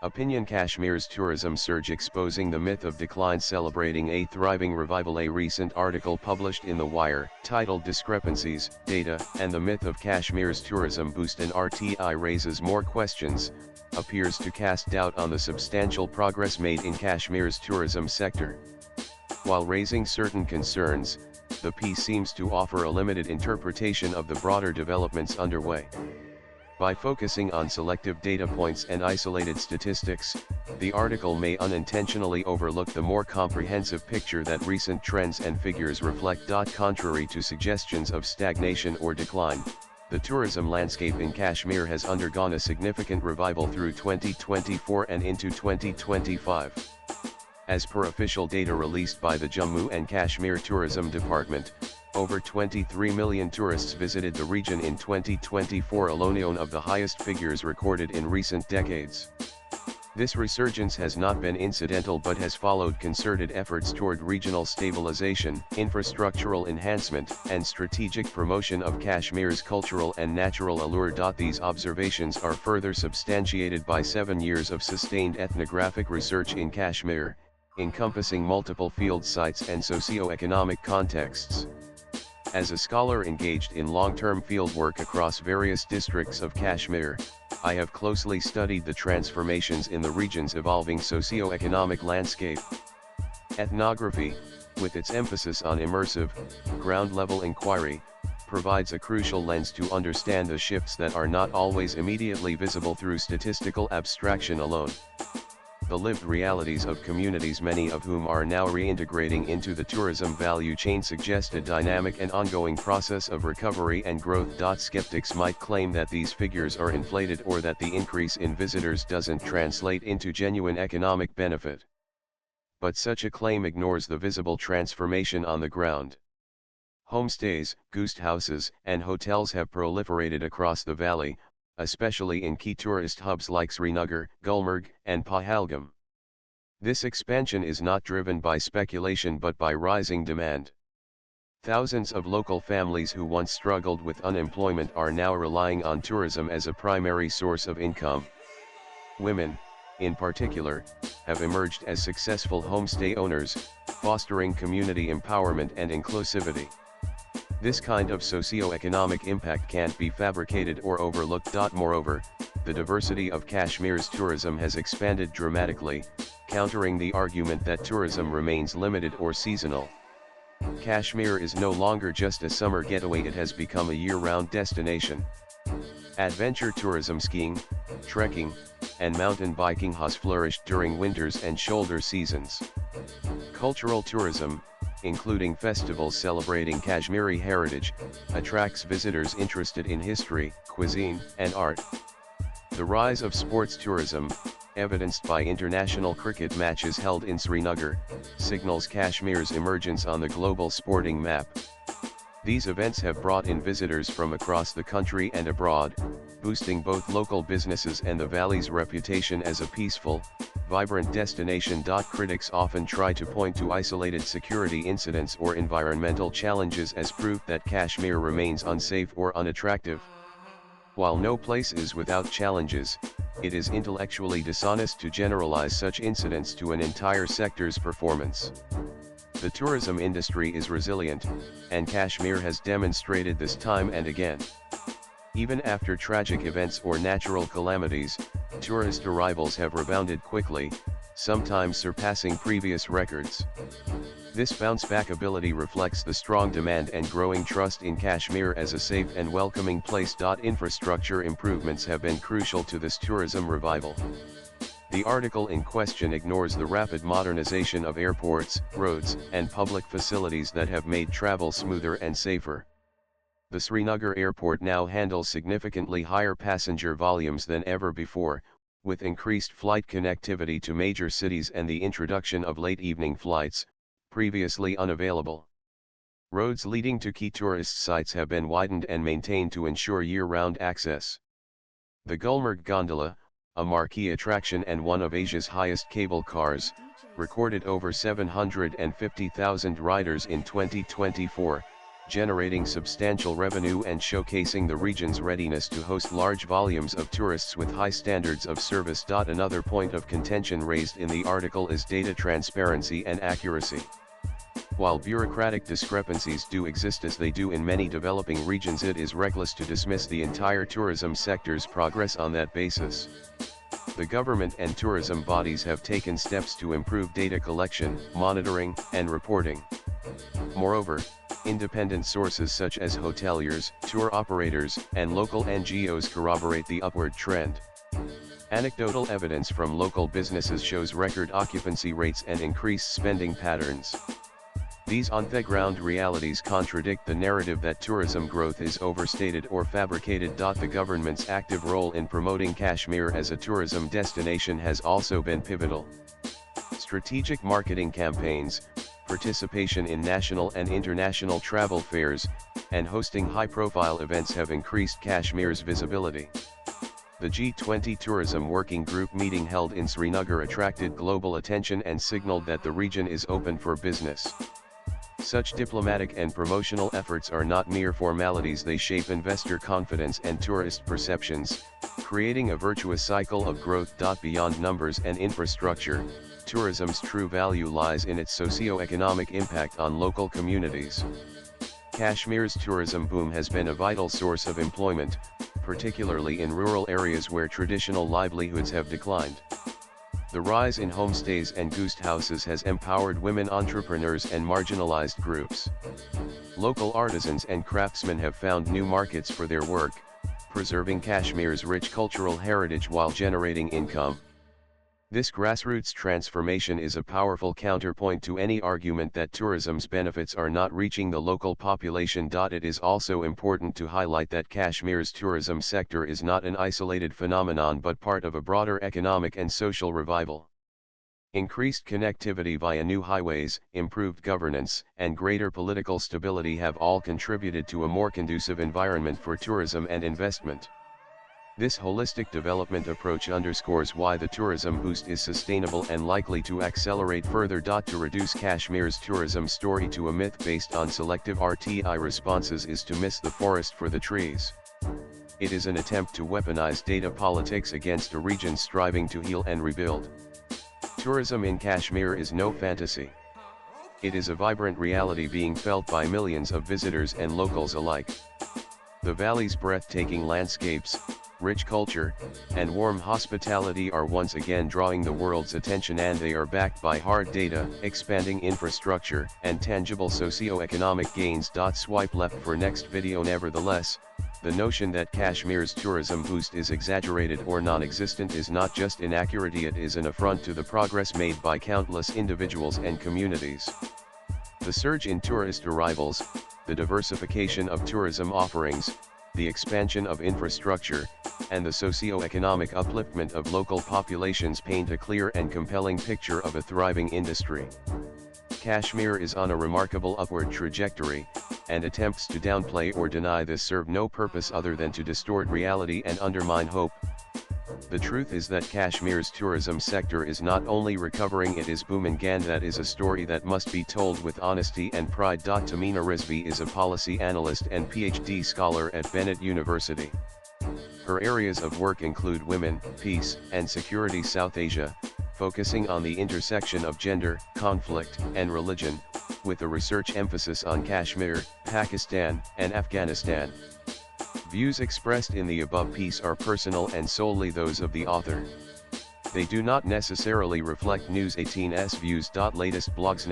Opinion: Kashmir's tourism surge exposing the myth of decline, celebrating a thriving revival. A recent article published in The Wire, titled "Discrepancies, Data, and the Myth of Kashmir's Tourism Boost in RTI raises more questions," appears to cast doubt on the substantial progress made in Kashmir's tourism sector. While raising certain concerns, the piece seems to offer a limited interpretation of the broader developments underway. By focusing on selective data points and isolated statistics, the article may unintentionally overlook the more comprehensive picture that recent trends and figures reflect. Contrary to suggestions of stagnation or decline, the tourism landscape in Kashmir has undergone a significant revival through 2024 and into 2025. As per official data released by the Jammu and Kashmir Tourism Department, over 23 million tourists visited the region in 2024 alone, one of the highest figures recorded in recent decades. This resurgence has not been incidental but has followed concerted efforts toward regional stabilization, infrastructural enhancement, and strategic promotion of Kashmir's cultural and natural allure. These observations are further substantiated by 7 years of sustained ethnographic research in Kashmir, encompassing multiple field sites and socio-economic contexts. As a scholar engaged in long-term fieldwork across various districts of Kashmir, I have closely studied the transformations in the region's evolving socio-economic landscape. Ethnography, with its emphasis on immersive, ground-level inquiry, provides a crucial lens to understand the shifts that are not always immediately visible through statistical abstraction alone. The lived realities of communities, many of whom are now reintegrating into the tourism value chain, suggest a dynamic and ongoing process of recovery and growth. Skeptics might claim that these figures are inflated or that the increase in visitors doesn't translate into genuine economic benefit. But such a claim ignores the visible transformation on the ground. Homestays, guest houses, and hotels have proliferated across the valley, especially in key tourist hubs like Srinagar, Gulmarg, and Pahalgam. This expansion is not driven by speculation but by rising demand. Thousands of local families who once struggled with unemployment are now relying on tourism as a primary source of income. Women, in particular, have emerged as successful homestay owners, fostering community empowerment and inclusivity. This kind of socio-economic impact can't be fabricated or overlooked. Moreover, the diversity of Kashmir's tourism has expanded dramatically, countering the argument that tourism remains limited or seasonal. Kashmir is no longer just a summer getaway, it has become a year-round destination. Adventure tourism, skiing, trekking, and mountain biking has flourished during winters and shoulder seasons. Cultural tourism, including festivals celebrating Kashmiri heritage, attracts visitors interested in history, cuisine, and art. The rise of sports tourism, evidenced by international cricket matches held in Srinagar, signals Kashmir's emergence on the global sporting map. These events have brought in visitors from across the country and abroad, boosting both local businesses and the valley's reputation as a peaceful, vibrant destination. Critics often try to point to isolated security incidents or environmental challenges as proof that Kashmir remains unsafe or unattractive. While no place is without challenges, it is intellectually dishonest to generalize such incidents to an entire sector's performance. The tourism industry is resilient, and Kashmir has demonstrated this time and again. Even after tragic events or natural calamities, tourist arrivals have rebounded quickly, sometimes surpassing previous records. This bounce-back ability reflects the strong demand and growing trust in Kashmir as a safe and welcoming place. Infrastructure improvements have been crucial to this tourism revival. The article in question ignores the rapid modernization of airports, roads, and public facilities that have made travel smoother and safer. The Srinagar airport now handles significantly higher passenger volumes than ever before, with increased flight connectivity to major cities and the introduction of late evening flights, previously unavailable. Roads leading to key tourist sites have been widened and maintained to ensure year-round access. The Gulmarg Gondola, a marquee attraction and one of Asia's highest cable cars, recorded over 750,000 riders in 2024, generating substantial revenue and showcasing the region's readiness to host large volumes of tourists with high standards of service. Another point of contention raised in the article is data transparency and accuracy. While bureaucratic discrepancies do exist as they do in many developing regions, it is reckless to dismiss the entire tourism sector's progress on that basis. The government and tourism bodies have taken steps to improve data collection, monitoring, and reporting. Moreover, independent sources such as hoteliers, tour operators, and local NGOs corroborate the upward trend. Anecdotal evidence from local businesses shows record occupancy rates and increased spending patterns. These on-the-ground realities contradict the narrative that tourism growth is overstated or fabricated. The government's active role in promoting Kashmir as a tourism destination has also been pivotal. Strategic marketing campaigns, participation in national and international travel fairs, and hosting high-profile events have increased Kashmir's visibility. The G20 Tourism Working Group meeting held in Srinagar attracted global attention and signaled that the region is open for business. Such diplomatic and promotional efforts are not mere formalities, they shape investor confidence and tourist perceptions, creating a virtuous cycle of growth. Beyond numbers and infrastructure, tourism's true value lies in its socio-economic impact on local communities. Kashmir's tourism boom has been a vital source of employment, particularly in rural areas where traditional livelihoods have declined. The rise in homestays and guest houses has empowered women entrepreneurs and marginalized groups. Local artisans and craftsmen have found new markets for their work, preserving Kashmir's rich cultural heritage while generating income. This grassroots transformation is a powerful counterpoint to any argument that tourism's benefits are not reaching the local population. It is also important to highlight that Kashmir's tourism sector is not an isolated phenomenon but part of a broader economic and social revival. Increased connectivity via new highways, improved governance, and greater political stability have all contributed to a more conducive environment for tourism and investment. This holistic development approach underscores why the tourism boost is sustainable and likely to accelerate further. To reduce Kashmir's tourism story to a myth based on selective RTI responses is to miss the forest for the trees. It is an attempt to weaponize data politics against a region striving to heal and rebuild. Tourism in Kashmir is no fantasy. It is a vibrant reality being felt by millions of visitors and locals alike. The valley's breathtaking landscapes, rich culture, and warm hospitality are once again drawing the world's attention, and they are backed by hard data, expanding infrastructure, and tangible socio-economic gains. Swipe left for next video. Nevertheless, the notion that Kashmir's tourism boost is exaggerated or non-existent is not just inaccurate, it is an affront to the progress made by countless individuals and communities. The surge in tourist arrivals, the diversification of tourism offerings, the expansion of infrastructure, and the socio-economic upliftment of local populations paint a clear and compelling picture of a thriving industry. Kashmir is on a remarkable upward trajectory, and attempts to downplay or deny this serve no purpose other than to distort reality and undermine hope. The truth is that Kashmir's tourism sector is not only recovering, it is booming, and that is a story that must be told with honesty and pride. Tamina Rizvi is a policy analyst and PhD scholar at Bennett University. Her areas of work include women, peace, and security South Asia, focusing on the intersection of gender, conflict, and religion, with a research emphasis on Kashmir, Pakistan, and Afghanistan. Views expressed in the above piece are personal and solely those of the author. They do not necessarily reflect News 18's views. Latest blogs.